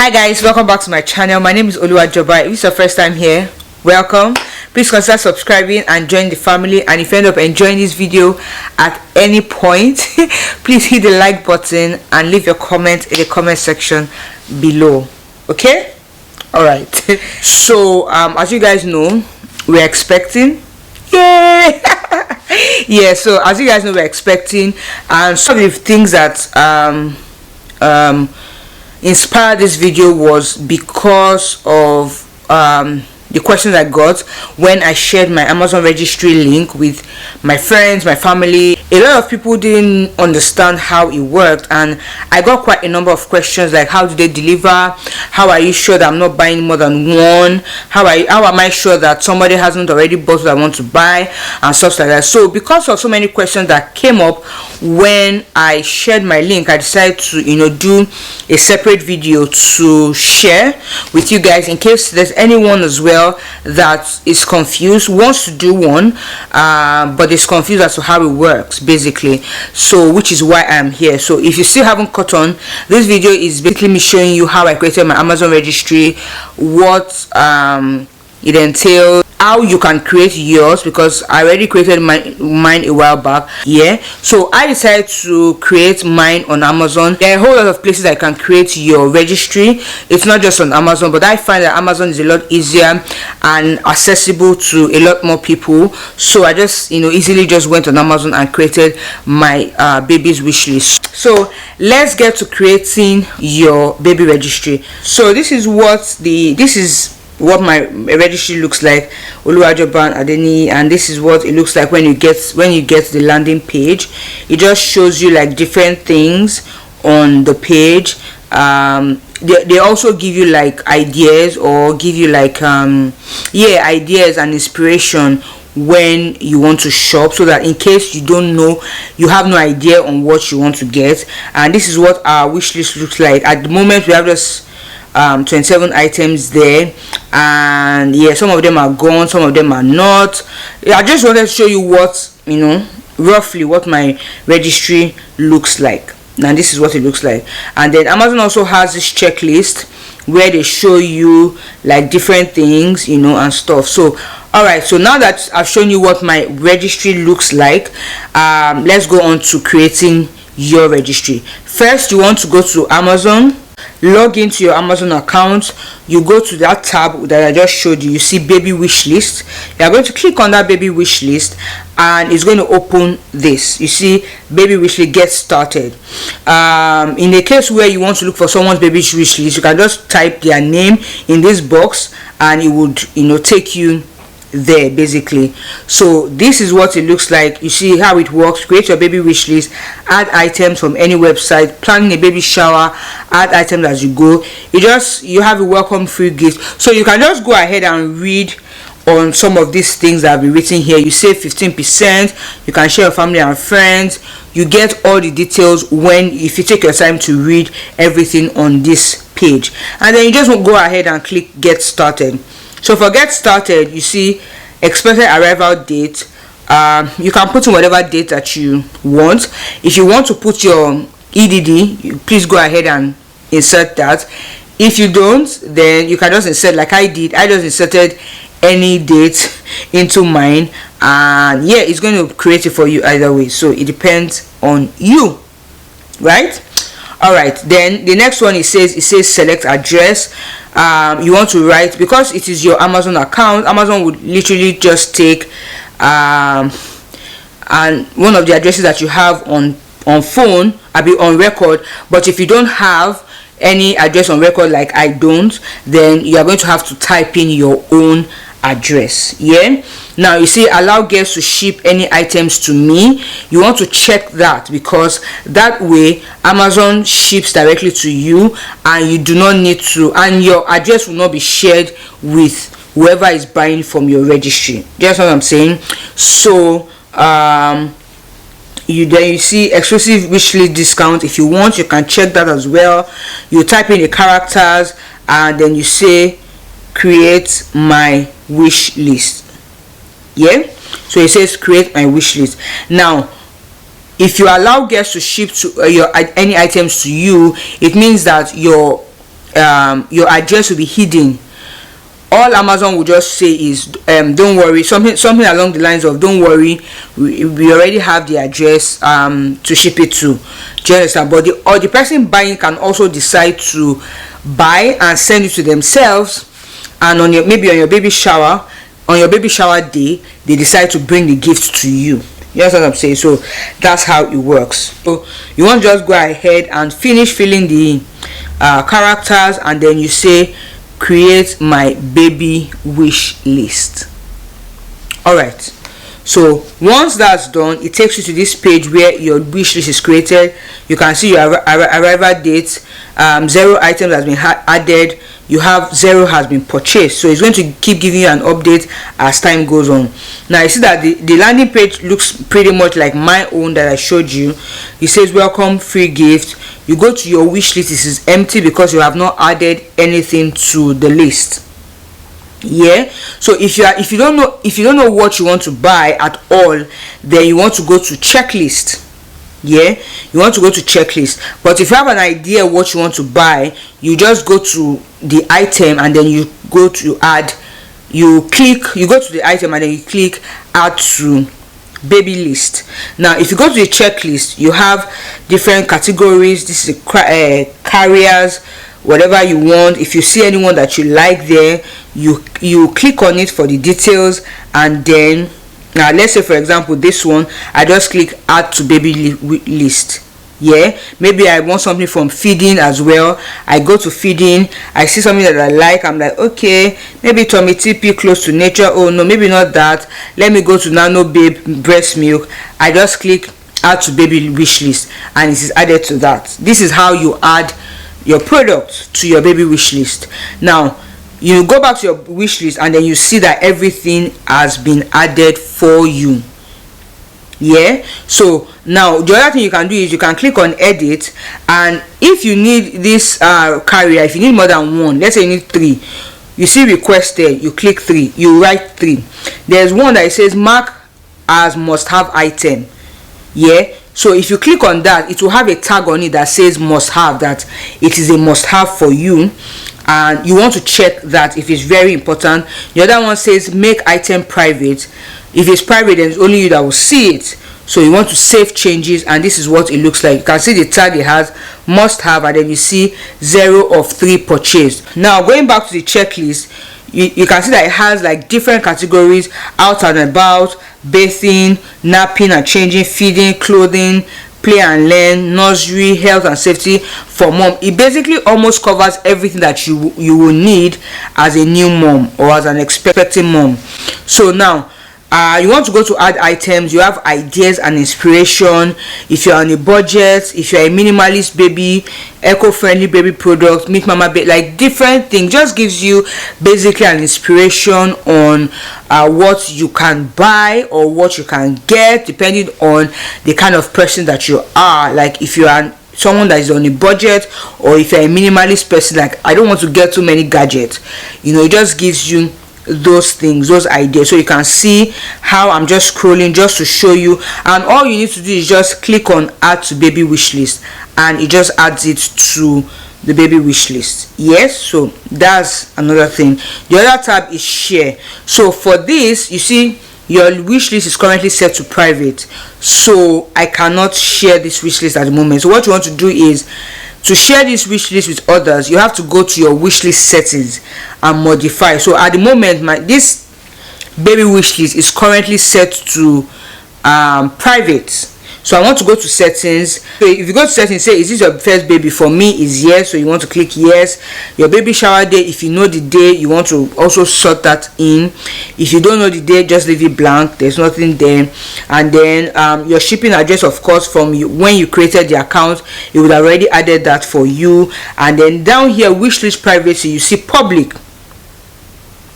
Hi guys, welcome back to my channel. My name is Oluwajoba. If it's your first time here, welcome. Please consider subscribing and join the family. And if you end up enjoying this video at any point, please hit the like button and leave your comment in the comment section below. Okay, all right. So as you guys know, we're expecting, yay. Yeah, so as you guys know, we're expecting, and some of the things that inspired this video was because of the questions I got when I shared my Amazon registry link with my friends, my family. A lot of people didn't understand how it worked, and I got quite a number of questions like, how do they deliver? How are you sure that I'm not buying more than one? How am I sure that somebody hasn't already bought what I want to buy, and stuff like that. So because of so many questions that came up when I shared my link, I decided to do a separate video to share with you guys in case there's anyone as well that is confused, wants to do one but is confused as to how it works basically. So which is why I'm here. So if you still haven't caught on, this video is basically me showing you how I created my Amazon registry, what it entails, how you can create yours, because I already created mine a while back. Yeah, so I decided to create mine on Amazon. There are a whole lot of places I can create your registry. It's not just on Amazon, but I find that Amazon is a lot easier and accessible to a lot more people. So I just easily just went on Amazon and created my baby's wish list. So let's get to creating your baby registry. So this is what my registry looks like, Oluwajoba Adeni, and this is what it looks like when you get the landing page. It just shows you like different things on the page. They also give you like ideas, or give you like ideas and inspiration when you want to shop, so that in case you don't know, you have no idea on what you want to get. And this is what our wish list looks like. At the moment we have just 27 items there, and yeah, some of them are gone, some of them are not. I just wanted to show you what roughly what my registry looks like. Now this is what it looks like. And then Amazon also has this checklist where they show you like different things and stuff. So all right, so now that I've shown you what my registry looks like, let's go on to creating your registry. First, you want to go to Amazon, log into your Amazon account. You go to that tab that I just showed you. You see baby wish list. You are going to click on that baby wish list, and it's going to open this. You see baby wish list, get started. In the case where you want to look for someone's baby wish list, you can just type their name in this box and it would take you there basically. So this is what it looks like. You see how it works. Create your baby wish list, add items from any website, planning a baby shower, add items as you go. You have a welcome free gift, so you can just go ahead and read on some of these things that have been written here. You save 15%, you can share your family and friends. You get all the details if you take your time to read everything on this page, and then you just go ahead and click get started. So for get started, you see expected arrival date. You can put in whatever date that you want. If you want to put your EDD, please go ahead and insert that. If you don't, then you can just insert like I did. I just inserted any date into mine, and yeah, it's going to create it for you either way. So it depends on you, right? All right, then the next one, it says select address. You want to write, because it is your Amazon account, Amazon would literally just take and one of the addresses that you have on phone, I'll be on record. But if you don't have any address on record, like I don't, then you are going to have to type in your own address. Yeah, now you see allow guests to ship any items to me. You want to check that, because that way Amazon ships directly to you, and you do not need to, and your address will not be shared with whoever is buying from your registry. That's what I'm saying. So you see exclusive wish list discount. If you want, you can check that as well. You type in the characters, and then you say create my wish list. Yeah, so it says create my wish list. Now if you allow guests to ship to any items to you, it means that your your address will be hidden. All Amazon will just say is don't worry, something along the lines of don't worry, we already have the address to ship it to. Do you understand? But the person buying can also decide to buy and send it to themselves, and on your baby shower day, they decide to bring the gift to you. You understand what I'm saying? So that's how it works. So you want to just go ahead and finish filling the characters, and then you say create my baby wish list. Alright, so once that's done, it takes you to this page where your wish list is created. You can see your arrival date, 0 items has been added, you have 0 has been purchased. So it's going to keep giving you an update as time goes on. Now you see that the landing page looks pretty much like my own that I showed you. It says welcome, free gift. You go to your wish list, this is empty because you have not added anything to the list. Yeah, so if you don't know what you want to buy at all, then you want to go to checklist. Yeah, you want to go to checklist. But if you have an idea what you want to buy, you just go to the item and then you go to add. You go to the item and then you click add to baby list. Now if you go to the checklist, you have different categories. This is carriers, whatever you want. If you see anyone that you like there, you click on it for the details, and then now let's say for example this one, I just click add to baby list. Yeah, maybe I want something from feeding as well. I go to feeding, I see something that I like, I'm like okay, maybe tummy TP close to nature. Oh no, maybe not that. Let me go to nano babe breast milk. I just click add to baby wish list, and it is added to that. This is how you add your product to your baby wish list. Now you go back to your wish list and then you see that everything has been added for you. Yeah, so now the other thing you can do is you can click on edit, and if you need this carrier, if you need more than one, let's say you need 3, you see requested, you click 3, you write 3. There's one that says mark as must have item. Yeah, so if you click on that, it will have a tag on it that says must have, that it is a must have for you, and you want to check that if it's very important. The other one says make item private. If it's private, then it's only you that will see it. So you want to save changes, and this is what it looks like. You can see the tag it has must have, and then you see 0 of 3 purchased. Now going back to the checklist, you can see that it has like different categories: out and about, bathing, napping and changing, feeding, clothing, play and learn, nursery, health and safety for mom. It basically almost covers everything that you will need as a new mom or as an expecting mom. So now you want to go to add items. You have ideas and inspiration. If you're on a budget, if you're a minimalist baby, eco-friendly baby product, meet mama baby, like different things, just gives you basically an inspiration on what you can buy or what you can get depending on the kind of person that you are. Like if you are someone that is on a budget, or if you're a minimalist person, like I don't want to get too many gadgets, it just gives you those things, those ideas. So you can see how I'm just scrolling just to show you, and all you need to do is just click on add to baby wish list, and it just adds it to the baby wish list. Yes, so that's another thing. The other tab is share. So for this, you see your wish list is currently set to private, so I cannot share this wish list at the moment. So what you want to do is to share this wish list with others, you have to go to your wish list settings and modify. So at the moment, this baby wish list is currently set to private. So I want to go to settings. So if you go to settings, say is this your first baby? For me is yes, so you want to click yes. Your baby shower day, if you know the day, you want to also sort that in. If you don't know the day, just leave it blank, there's nothing there. And then your shipping address, of course, from when you created the account, it would have already added that for you. And then down here, wish list privacy, you see public.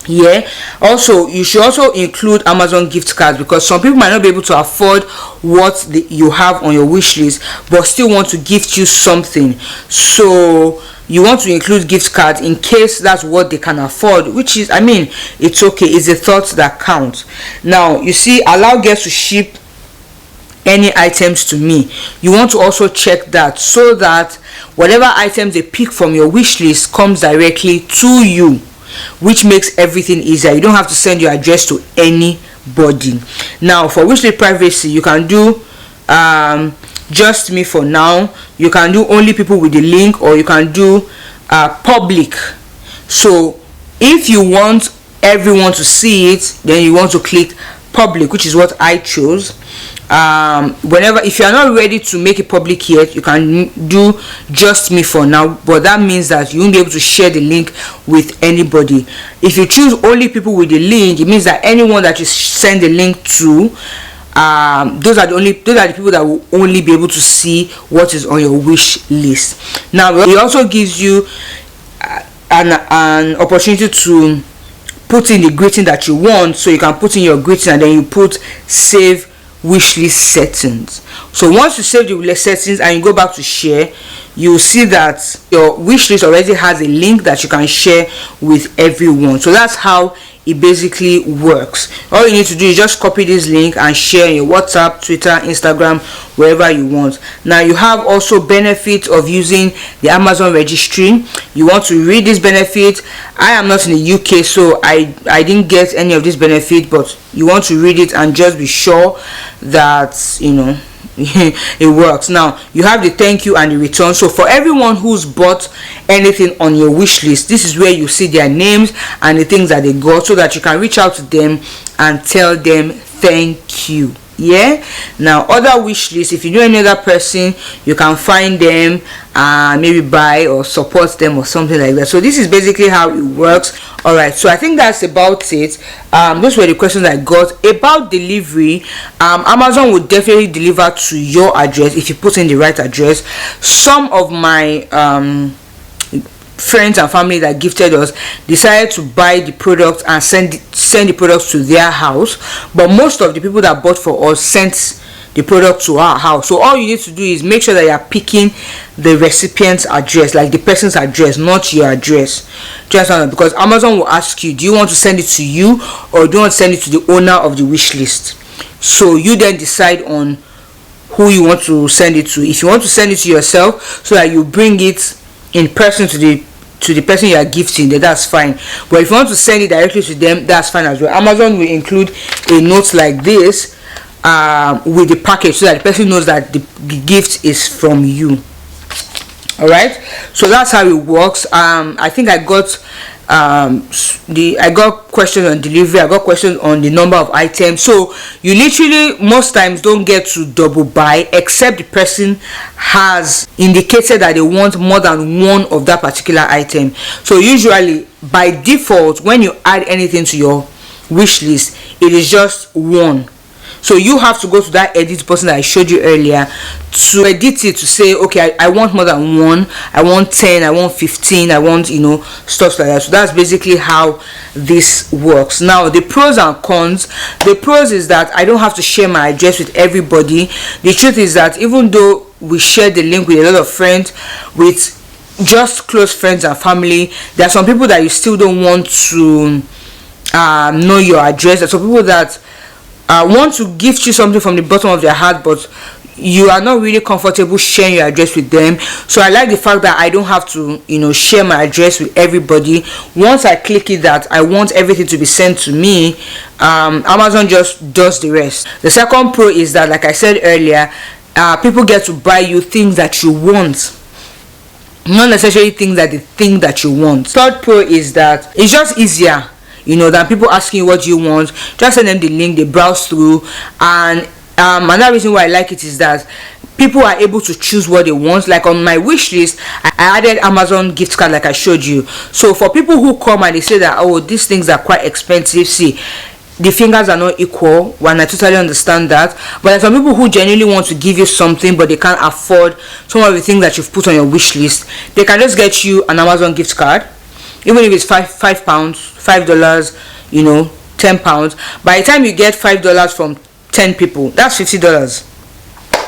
Yeah, also you should also include Amazon gift cards, because some people might not be able to afford what you have on your wish list but still want to gift you something. So you want to include gift cards in case that's what they can afford, which is, I mean, it's okay, it's the thoughts that count. Now you see allow guests to ship any items to me. You want to also check that, so that whatever items they pick from your wish list comes directly to you, which makes everything easier. You don't have to send your address to anybody. Now for wishlist privacy, you can do just me for now. You can do only people with the link, or you can do public. So if you want everyone to see it, then you want to click public, which is what I chose. Whenever, if you are not ready to make it public yet, you can do just me for now, but that means that you won't be able to share the link with anybody. If you choose only people with the link, it means that anyone that you send the link to, those are the people that will only be able to see what is on your wish list. Now it also gives you an opportunity to put in the greeting that you want. So you can put in your greeting and then you put save wishlist settings. So once you save the list settings and you go back to share, you will see that your wish list already has a link that you can share with everyone. So that's how it basically works. All you need to do is just copy this link and share in your WhatsApp, Twitter, Instagram, wherever you want. Now you have also benefits of using the Amazon registry. You want to read this benefit. I am not in the UK, so I didn't get any of this benefit, but you want to read it and just be sure that it works. Now you have the thank you and the return. So for everyone who's bought anything on your wish list, this is where you see their names and the things that they got, so that you can reach out to them and tell them thank you. Yeah. Now other wish lists, if you know any other person, you can find them and maybe buy or support them or something like that. So this is basically how it works. All right, so I think that's about it. Those were the questions I got about delivery. Amazon will definitely deliver to your address if you put in the right address. Some of my friends and family that gifted us decided to buy the product and send the products to their house, but most of the people that bought for us sent the product to our house. So all you need to do is make sure that you are picking the recipient's address, like the person's address, not your address. Just because Amazon will ask you, do you want to send it to you or do you want to send it to the owner of the wish list? So you then decide on who you want to send it to. If you want to send it to yourself so that you bring it in person to the person you are gifting, then that's fine. But if you want to send it directly to them, that's fine as well. Amazon will include a note like this with the package, so that the person knows that the gift is from you. All right, so that's how it works. I think I got questions on delivery. I got questions on the number of items. So you literally most times don't get to double buy, except the person has indicated that they want more than one of that particular item. So usually by default, when you add anything to your wish list, it is just one. So you have to go to that edit button that I showed you earlier to edit it, to say, okay, I want more than one, I want 10, I want 15, I want, stuff like that. So that's basically how this works. Now the pros and cons. The pros is that I don't have to share my address with everybody. The truth is that even though we share the link with a lot of friends, with just close friends and family, there are some people that you still don't want to know your address. There are some people that want to gift you something from the bottom of their heart, but you are not really comfortable sharing your address with them. So I like the fact that I don't have to share my address with everybody. Once I click it that I want everything to be sent to me, Amazon just does the rest. The second pro is that, like I said earlier, people get to buy you things that you want, not necessarily things that they think that you want. Third pro is that it's just easier than people asking you what you want. Just send them the link, they browse through. And another reason why I like it is that people are able to choose what they want. Like on my wish list, I added Amazon gift card, like I showed you. So for people who come and they say that, oh, these things are quite expensive, see, the fingers are not equal, and I totally understand that. But there are some people who genuinely want to give you something, but they can't afford some of the things that you've put on your wish list. They can just get you an Amazon gift card, even if it's £5, $5, £10. By the time you get $5 from 10 people, that's $50.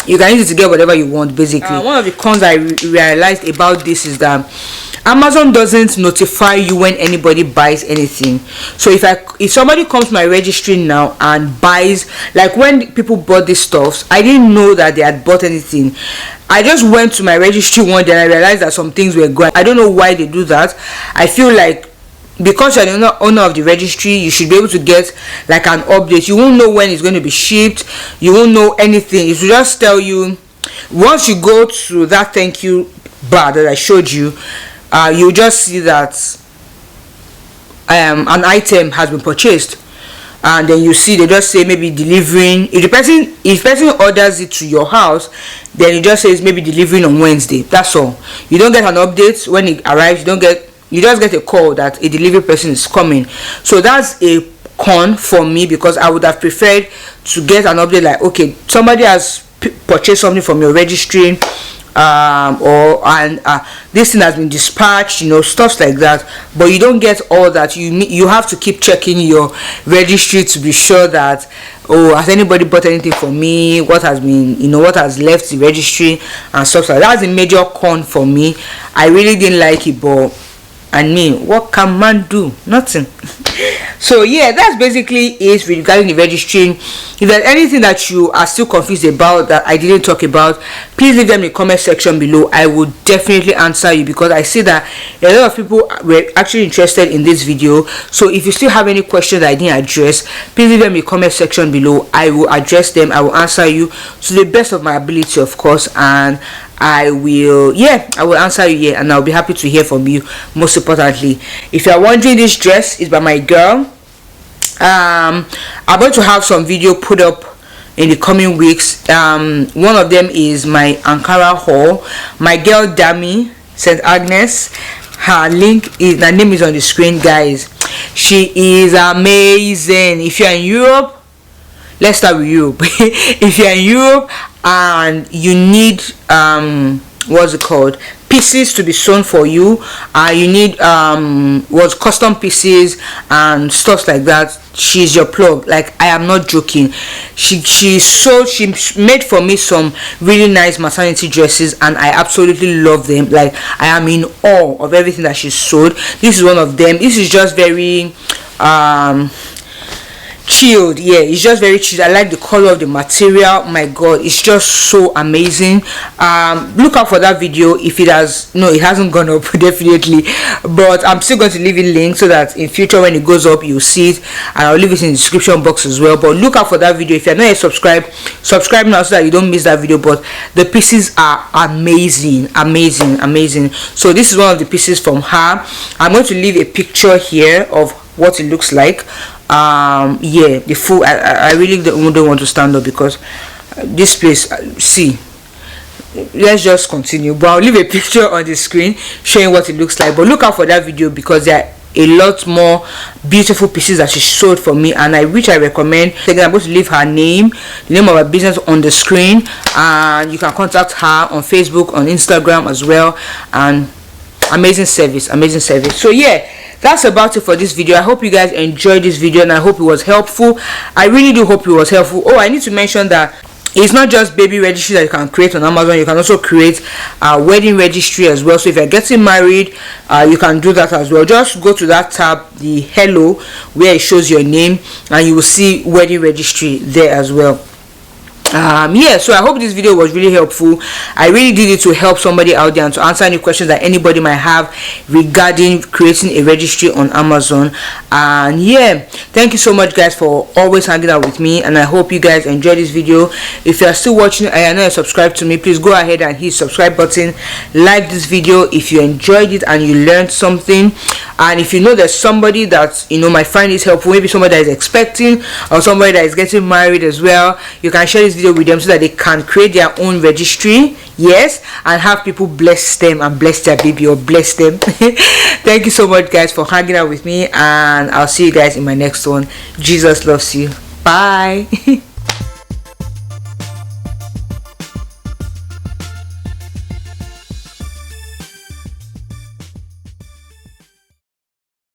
you can use it to get whatever you want, basically. One of the cons I realized about this is that Amazon doesn't notify you when anybody buys anything. So if somebody comes to my registry now and buys, like when people bought these stuffs, I didn't know that they had bought anything. I just went to my registry one day and I realized that some things were gone. I don't know why they do that. I feel like because you're the owner of the registry, you should be able to get like an update. You won't know when it's going to be shipped. You won't know anything. It will just tell you once you go to that thank you bar that I showed you. You just see that an item has been purchased, and then you see they just say maybe delivering. If the person orders it to your house, then it just says maybe delivering on Wednesday. That's all. You don't get an update when it arrives. You just get a call that a delivery person is coming. So that's a con for me, because I would have preferred to get an update like, okay, somebody has purchased something from your registry, this thing has been dispatched, stuff like that. But you don't get all that. You have to keep checking your registry to be sure that, oh, has anybody bought anything for me, what has been, what has left the registry and stuff like that. That's a major con for me. I really didn't like it, but what can man do? Nothing. So yeah, that's basically it regarding the registry. If there's anything that you are still confused about that I didn't talk about, please leave them in the comment section below. I will definitely answer you, because I see that a lot of people were actually interested in this video. So if you still have any questions that I didn't address, please leave them in the comment section below. I will address them. I will answer you to the best of my ability, of course, and I will answer you, and I'll be happy to hear from you. Most importantly, if you are wondering, this dress is by my girl. I'm going to have some video put up in the coming weeks. One of them is my Ankara haul. My girl Dami St. Agnes, her name is on the screen, guys. She is amazing. If you're in Europe, let's start with Europe. If you're in Europe and you need pieces to be sewn for you, you need custom pieces and stuff like that, she's your plug. Like, I am not joking. She made for me some really nice maternity dresses, and I absolutely love them. Like, I am in awe of everything that she sewed. This is one of them. This is just very chilled. Yeah, it's just very chilled. I like the color of the material. My god, it's just so amazing. Look out for that video. If it hasn't gone up definitely, but I'm still going to leave a link so that in future when it goes up you'll see it, and I'll leave it in the description box as well. But look out for that video. If you're not yet subscribed now so that you don't miss that video. But the pieces are amazing. So this is one of the pieces from her. I'm going to leave a picture here of what it looks like. The full, I really don't want to stand up because this place, see, let's just continue. But I'll leave a picture on the screen showing what it looks like. But look out for that video, because there are a lot more beautiful pieces that she showed for me, and I recommend. I'm going to leave her name, the name of her business on the screen, and you can contact her on Facebook, on Instagram as well. And amazing service. So yeah, that's about it for this video. I hope you guys enjoyed this video, and I hope it was helpful. I really do hope it was helpful. Oh, I need to mention that it's not just baby registry that you can create on Amazon. You can also create a wedding registry as well. So if you're getting married, you can do that as well. Just go to that tab, the hello, where it shows your name, and you will see wedding registry there as well. So I hope this video was really helpful. I really did it to help somebody out there and to answer any questions that anybody might have regarding creating a registry on Amazon. And yeah, thank you so much guys for always hanging out with me, and I hope you guys enjoyed this video. If you are still watching and you're not subscribed to me, please go ahead and hit subscribe button, like this video if you enjoyed it and you learned something. And if you know there's somebody that might find this helpful, maybe somebody that is expecting or somebody that is getting married as well, you can share this video with them so that they can create their own registry, yes, and have people bless them and bless their baby or bless them. Thank you so much guys for hanging out with me, and I'll see you guys in my next one. Jesus loves you. Bye.